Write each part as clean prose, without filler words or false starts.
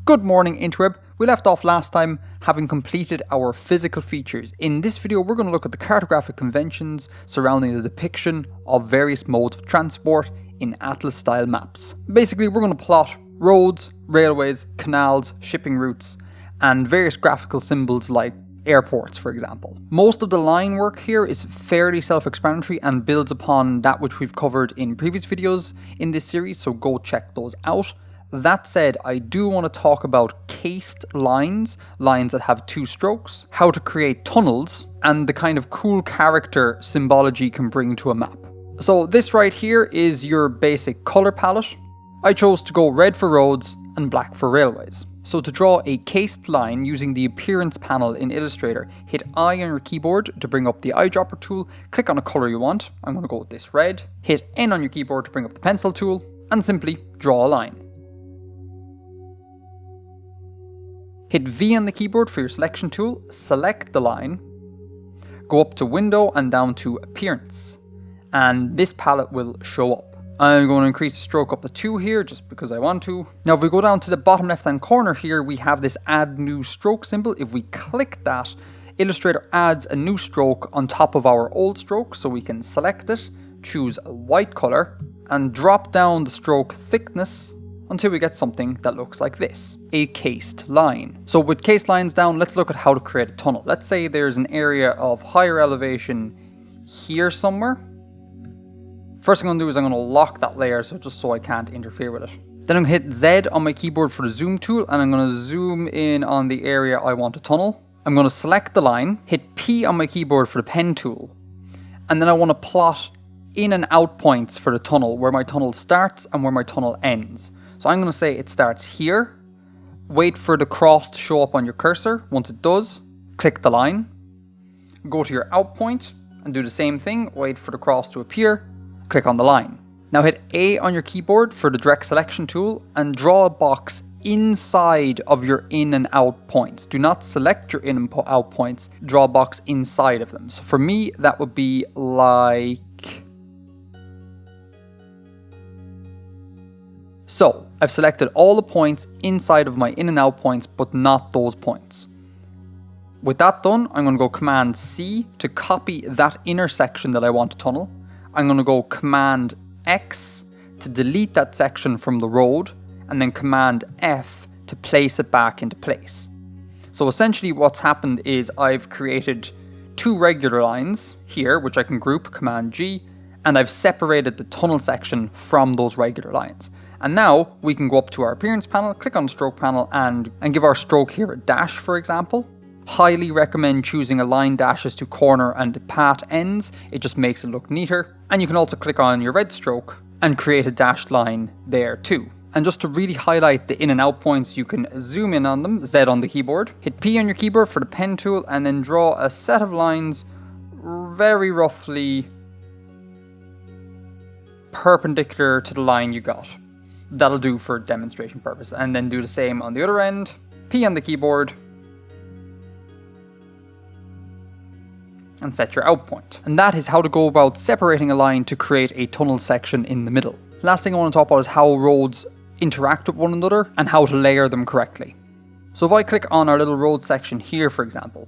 Good morning, INTERWEB. We left off last time having completed our physical features. In this video, we're going to look at the cartographic conventions surrounding the depiction of various modes of transport in atlas-style maps. Basically, we're going to plot roads, railways, canals, shipping routes, and various graphical symbols like airports, for example. Most of the line work here is fairly self-explanatory and builds upon that which we've covered in previous videos in this series, so go check those out. That said, I do want to talk about cased lines that have two strokes, how to create tunnels, and the kind of cool character symbology can bring to a map. So this right here is your basic color palette. I chose to go red for roads and black for railways. So to draw a cased line using the appearance panel in Illustrator, hit I on your keyboard to bring up the eyedropper tool, click on a color you want. I'm going to go with this red. Hit N on your keyboard to bring up the pencil tool, and simply draw a line. Hit V on the keyboard for your selection tool, select the line, go up to Window and down to Appearance, and this palette will show up. I'm going to increase the stroke up to 2 here just because I want to. Now if we go down to the bottom left hand corner here, we have this Add New Stroke symbol. If we click that, Illustrator adds a new stroke on top of our old stroke, so we can select it, choose a white color, and drop down the stroke thickness until we get something that looks like this, a cased line. So with cased lines down, let's look at how to create a tunnel. Let's say there's an area of higher elevation here somewhere. First thing I'm going to do is I'm going to lock that layer just so I can't interfere with it. Then I'm going to hit Z on my keyboard for the zoom tool, and I'm going to zoom in on the area I want to tunnel. I'm going to select the line, hit P on my keyboard for the pen tool, and then I want to plot in and out points for the tunnel, where my tunnel starts and where my tunnel ends. So I'm going to say it starts here, wait for the cross to show up on your cursor. Once it does, click the line, go to your out point and do the same thing, wait for the cross to appear, click on the line. Now hit A on your keyboard for the direct selection tool and draw a box inside of your in and out points. Do not select your in and out points, draw a box inside of them. So for me, that would be like so. I've selected all the points inside of my in and out points, but not those points. With that done, I'm going to go Command C to copy that intersection that I want to tunnel. I'm going to go Command X to delete that section from the road, and then Command F to place it back into place. So essentially what's happened is I've created two regular lines here, which I can group, Command G, and I've separated the tunnel section from those regular lines. And now we can go up to our appearance panel, click on the stroke panel and give our stroke here a dash, for example. Highly recommend choosing align dashes to corner and path ends. It just makes it look neater. And you can also click on your red stroke and create a dashed line there too. And just to really highlight the in and out points, you can zoom in on them, Z on the keyboard, hit P on your keyboard for the pen tool, and then draw a set of lines very roughly perpendicular to the line you got. That'll do for demonstration purpose. And then do the same on the other end. P on the keyboard. And set your out point. And that is how to go about separating a line to create a tunnel section in the middle. Last thing I want to talk about is how roads interact with one another and how to layer them correctly. So if I click on our little road section here, for example,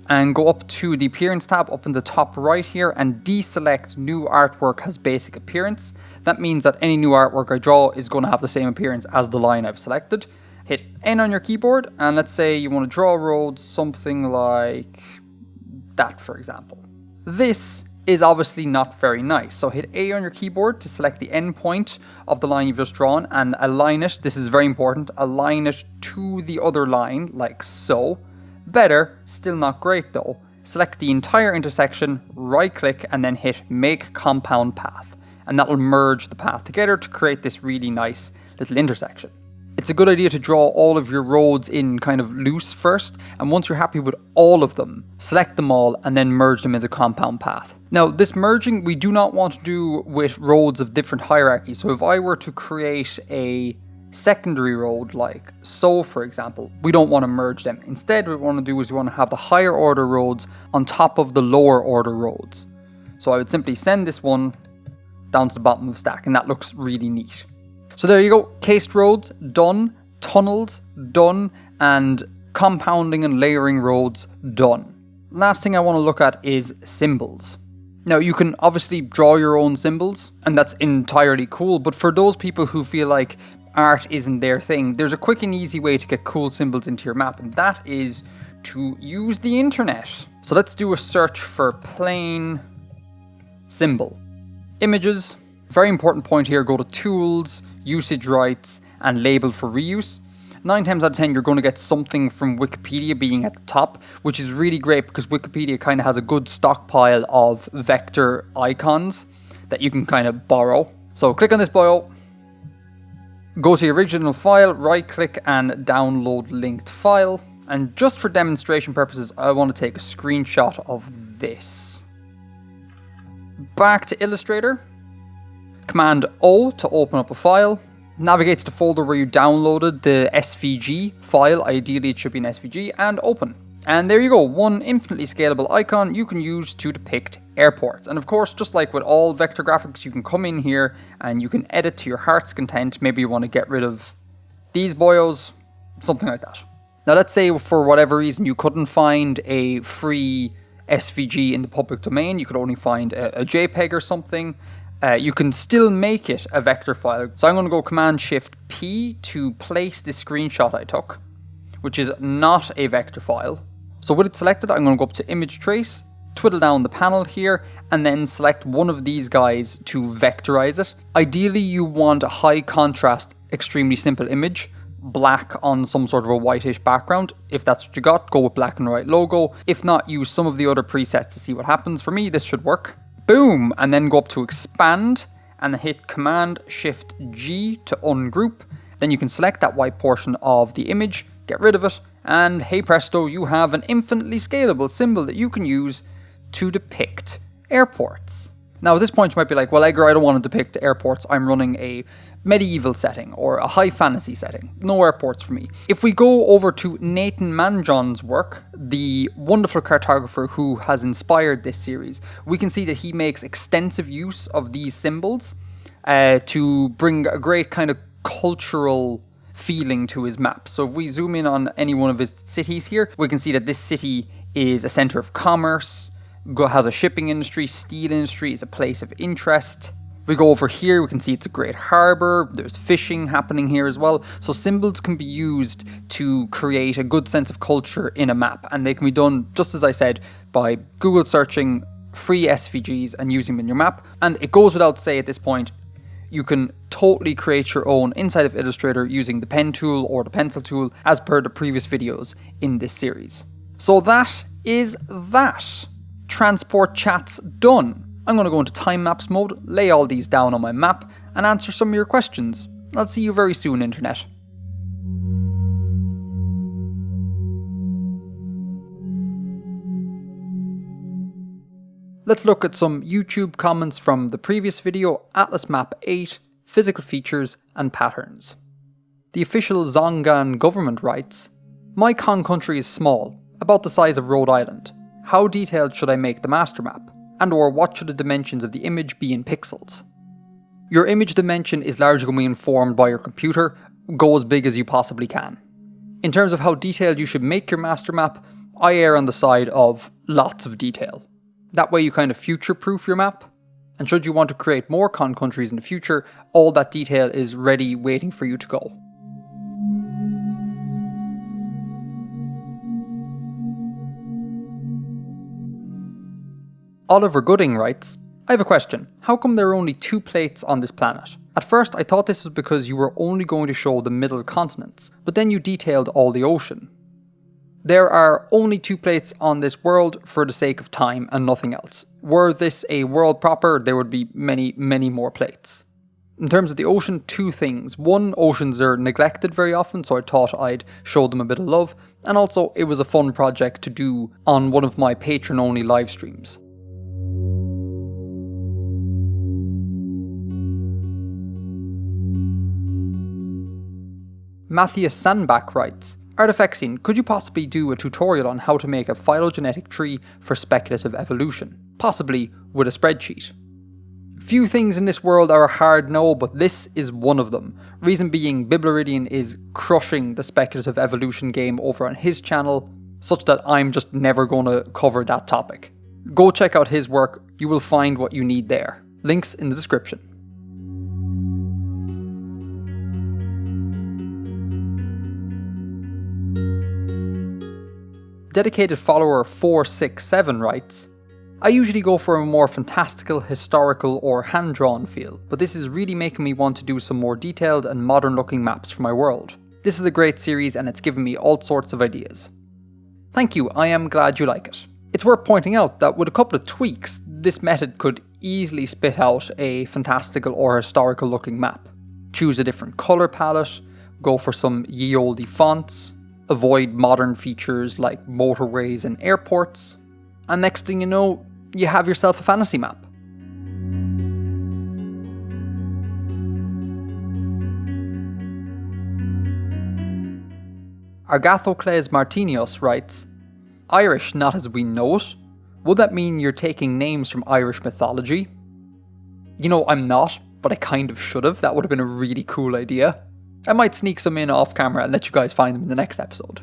and go up to the appearance tab up in the top right here and deselect new artwork has basic appearance. That means that any new artwork I draw is going to have the same appearance as the line I've selected. Hit N on your keyboard and let's say you want to draw a road something like that, for example. This is obviously not very nice, so hit A on your keyboard to select the end point of the line you've just drawn and align it. This is very important. Align it to the other line like so. Better, still not great though. Select the entire intersection, right click and then hit Make Compound Path. And that will merge the path together to create this really nice little intersection. It's a good idea to draw all of your roads in kind of loose first, and once you're happy with all of them, select them all and then merge them into compound path. Now this merging we do not want to do with roads of different hierarchies. So if I were to create a secondary road like so, for example, we don't want to merge them. Instead what we want to do is we want to have the higher order roads on top of the lower order roads. So I would simply send this one down to the bottom of the stack and that looks really neat. So there you go, cased roads done. tunnels, done, and compounding and layering roads, done. Last thing I want to look at is symbols. Now, you can obviously draw your own symbols, and that's entirely cool, but for those people who feel like art isn't their thing, there's a quick and easy way to get cool symbols into your map, and that is to use the internet. So let's do a search for plain symbol. Images, very important point here, go to tools, usage rights, and label for reuse. 9 times out of 10 you're going to get something from Wikipedia being at the top, which is really great because Wikipedia kind of has a good stockpile of vector icons that you can kind of borrow. So click on this bio, go to the original file, right click and download linked file. And just for demonstration purposes, I want to take a screenshot of this. Back to Illustrator, Command O to open up a file. Navigate to the folder where you downloaded the SVG file, ideally it should be an SVG, and open. And there you go, one infinitely scalable icon you can use to depict airports. And of course, just like with all vector graphics, you can come in here and you can edit to your heart's content. Maybe you want to get rid of these bios, something like that. Now let's say for whatever reason you couldn't find a free SVG in the public domain, you could only find a JPEG or something. You can still make it a vector file. So I'm going to go Command-Shift-P to place the screenshot I took, which is not a vector file. So with it selected, I'm going to go up to Image Trace, twiddle down the panel here, and then select one of these guys to vectorize it. Ideally, you want a high contrast, extremely simple image, black on some sort of a whitish background. If that's what you got, go with black and white logo. If not, use some of the other presets to see what happens. For me, this should work. Boom, and then go up to expand and hit Command-Shift-G to ungroup. Then you can select that white portion of the image, get rid of it, and hey presto, you have an infinitely scalable symbol that you can use to depict airports. Now at this point you might be like, well Edgar, I don't want to depict airports, I'm running a medieval setting or a high fantasy setting. No airports for me. If we go over to Nathan Mangion's work, the wonderful cartographer who has inspired this series, we can see that he makes extensive use of these symbols to bring a great kind of cultural feeling to his map. So if we zoom in on any one of his cities here, we can see that this city is a center of commerce, has a shipping industry, steel industry is a place of interest. If we go over here, we can see it's a great harbour, there's fishing happening here as well. So symbols can be used to create a good sense of culture in a map, and they can be done, just as I said, by Google searching free SVGs and using them in your map. And it goes without say at this point, you can totally create your own inside of Illustrator using the pen tool or the pencil tool as per the previous videos in this series. So that is that. Transport chat's done. I'm going to go into time maps mode, lay all these down on my map, and answer some of your questions. I'll see you very soon, Internet. Let's look at some YouTube comments from the previous video, Atlas Map 8, Physical Features and Patterns. The official Zongan government writes, "My con country is small, about the size of Rhode Island. How detailed should I make the master map? And or what should the dimensions of the image be in pixels? Your image dimension is largely going to be informed by your computer. Go as big as you possibly can. In terms of how detailed you should make your master map, I err on the side of lots of detail. That way you kind of future-proof your map. And should you want to create more con countries in the future, all that detail is ready waiting for you to go." Oliver Gooding writes, "I have a question. How come there are only 2 plates on this planet? At first I thought this was because you were only going to show the middle continents, but then you detailed all the ocean. There are only 2 plates on this world for the sake of time and nothing else. Were this a world proper, there would be many, many more plates. In terms of the ocean, 2 things. 1, oceans are neglected very often, so I thought I'd show them a bit of love, and also it was a fun project to do on one of my patron-only live streams." Matthias Sandbach writes, "Artifexian, could you possibly do a tutorial on how to make a phylogenetic tree for speculative evolution? Possibly with a spreadsheet." Few things in this world are a hard no, but this is one of them. Reason being, Biblaridian is crushing the speculative evolution game over on his channel, such that I'm just never going to cover that topic. Go check out his work, you will find what you need there. Links in the description. Dedicated follower 467 writes, I usually go for a more fantastical, historical or hand-drawn feel, but this is really making me want to do some more detailed and modern looking maps for my world. This is a great series and it's given me all sorts of ideas. Thank you, I am glad you like it. It's worth pointing out that with a couple of tweaks, this method could easily spit out a fantastical or historical looking map. Choose a different colour palette, go for some ye olde fonts, avoid modern features like motorways and airports, and next thing you know, you have yourself a fantasy map. Argathocles Martinios writes, Irish not as we know it? Would that mean you're taking names from Irish mythology? You know, I'm not, but I kind of should have. That would have been a really cool idea. I might sneak some in off camera and let you guys find them in the next episode.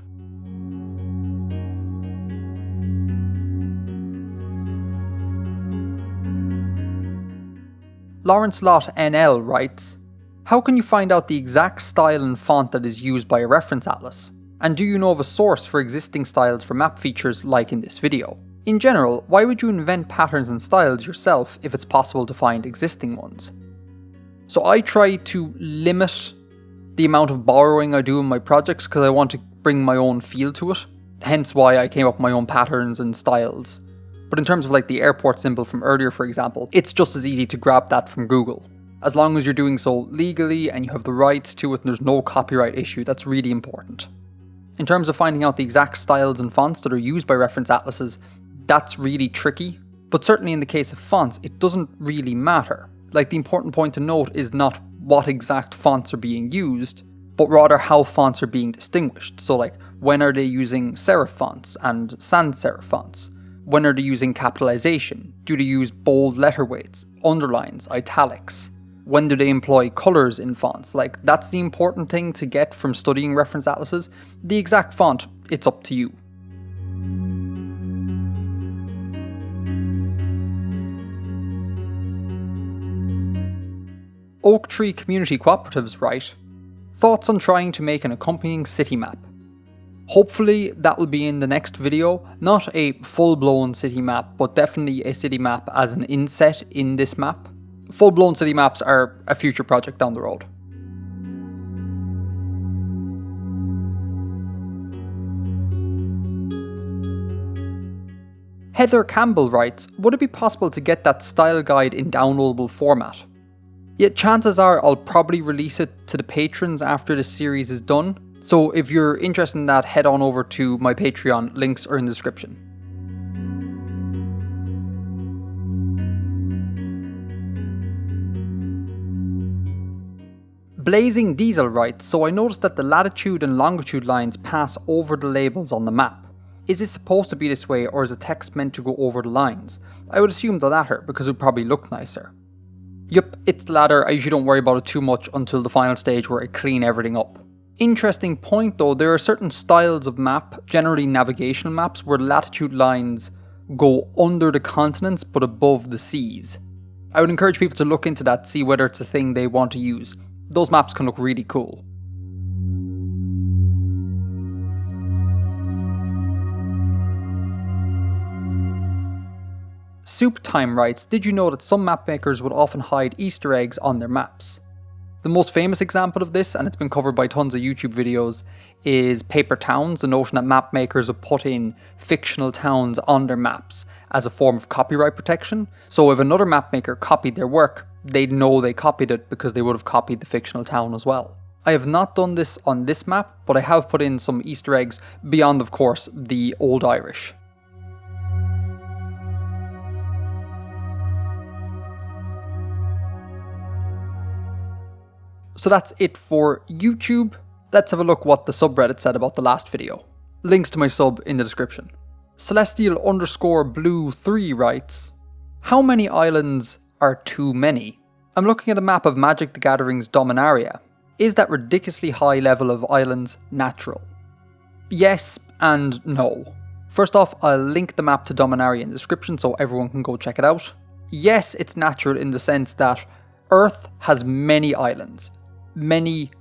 Lawrence Lott NL writes, how can you find out the exact style and font that is used by a reference atlas? And do you know of a source for existing styles for map features like in this video? In general, why would you invent patterns and styles yourself if it's possible to find existing ones? So I try to limit the amount of borrowing I do in my projects because I want to bring my own feel to it. Hence why I came up with my own patterns and styles. But in terms of like the airport symbol from earlier, for example, it's just as easy to grab that from Google. As long as you're doing so legally and you have the rights to it and there's no copyright issue, that's really important. In terms of finding out the exact styles and fonts that are used by reference atlases, that's really tricky. But certainly in the case of fonts, it doesn't really matter. Like, the important point to note is not what exact fonts are being used, but rather how fonts are being distinguished. So like, when are they using serif fonts and sans serif fonts? When are they using capitalization? Do they use bold letter weights, underlines, italics? When do they employ colours in fonts? Like, that's the important thing to get from studying reference atlases. The exact font, it's up to you. Oak Tree Community Cooperatives write, thoughts on trying to make an accompanying city map. Hopefully that will be in the next video, not a full-blown city map, but definitely a city map as an inset in this map. Full-blown city maps are a future project down the road. Heather Campbell writes, would it be possible to get that style guide in downloadable format? Yet chances are I'll probably release it to the patrons after this series is done. So if you're interested in that, head on over to my Patreon, links are in the description. Blazing Diesel writes, so I noticed that the latitude and longitude lines pass over the labels on the map. Is this supposed to be this way, or is the text meant to go over the lines? I would assume the latter, because it would probably look nicer. Yup, it's the latter. I usually don't worry about it too much until the final stage where I clean everything up. Interesting point though, there are certain styles of map, generally navigational maps, where the latitude lines go under the continents but above the seas. I would encourage people to look into that, see whether it's a thing they want to use. Those maps can look really cool. Soup Time writes, did you know that some map makers would often hide Easter eggs on their maps? The most famous example of this, and it's been covered by tons of YouTube videos, is paper towns, the notion that map makers would put in fictional towns on their maps as a form of copyright protection. So if another map maker copied their work, they'd know they copied it because they would have copied the fictional town as well. I have not done this on this map, but I have put in some Easter eggs beyond, of course, the Old Irish. So that's it for YouTube. Let's have a look what the subreddit said about the last video. Links to my sub in the description. Celestial_blue3 writes, how many islands are too many. I'm looking at a map of Magic the Gathering's Dominaria. Is that ridiculously high level of islands natural? Yes and no. First off, I'll link the map to Dominaria in the description so everyone can go check it out. Yes, it's natural in the sense that Earth has many islands. Many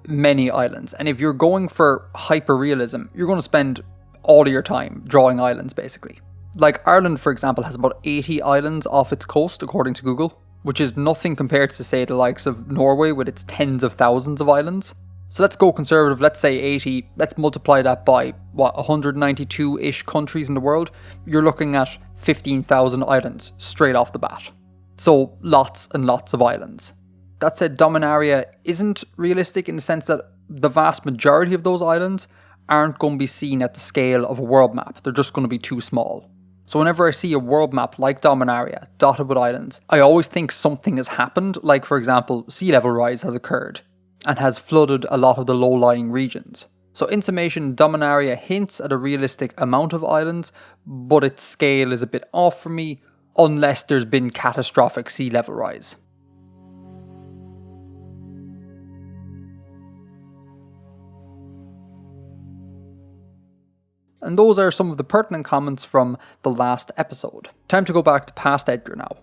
islands. And if you're going for hyperrealism, you're going to spend all of your time drawing islands, basically. Like Ireland, for example, has about 80 islands off its coast, according to Google, which is nothing compared to, say, the likes of Norway with its tens of thousands of islands. So let's go conservative, let's say 80, let's multiply that by, 192-ish countries in the world. You're looking at 15,000 islands straight off the bat. So lots and lots of islands. That said, Dominaria isn't realistic in the sense that the vast majority of those islands aren't going to be seen at the scale of a world map. They're just going to be too small. So whenever I see a world map like Dominaria, dotted with islands, I always think something has happened, like for example, sea level rise has occurred and has flooded a lot of the low-lying regions. So in summation, Dominaria hints at a realistic amount of islands, but its scale is a bit off for me, unless there's been catastrophic sea level rise. And those are some of the pertinent comments from the last episode. Time to go back to past Edgar now.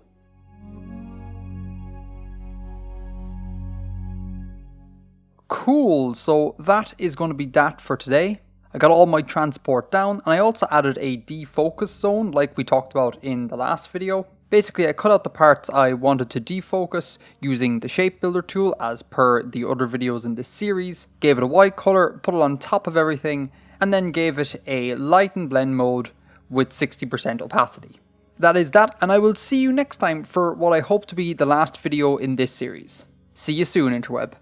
Cool, so that is going to be that for today. I got all my transport down, and I also added a defocus zone like we talked about in the last video. Basically, I cut out the parts I wanted to defocus using the shape builder tool as per the other videos in this series, gave it a white color, put it on top of everything, and then gave it a light and blend mode with 60% opacity. That is that, and I will see you next time for what I hope to be the last video in this series. See you soon, INTERWEB.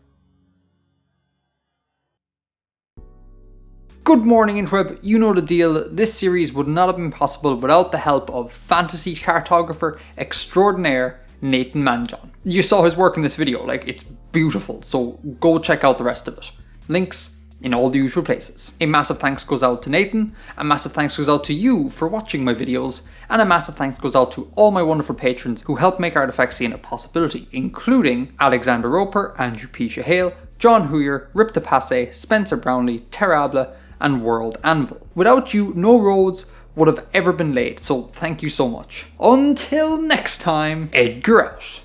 Good morning, INTERWEB. You know the deal. This series would not have been possible without the help of fantasy cartographer extraordinaire Nathan Mangion. You saw his work in this video, like, it's beautiful, so go check out the rest of it. Links in all the usual places. A massive thanks goes out to Nathan, a massive thanks goes out to you for watching my videos, and a massive thanks goes out to all my wonderful patrons who help make Artifexian a possibility, including Alexander Roper, Andrew P Chehayl, John Hooyer, Ripta Pasay, Spencer Brownlee, Terrablae, and World Anvil. Without you, no roads would have ever been laid, so thank you so much. Until next time, Edgar out.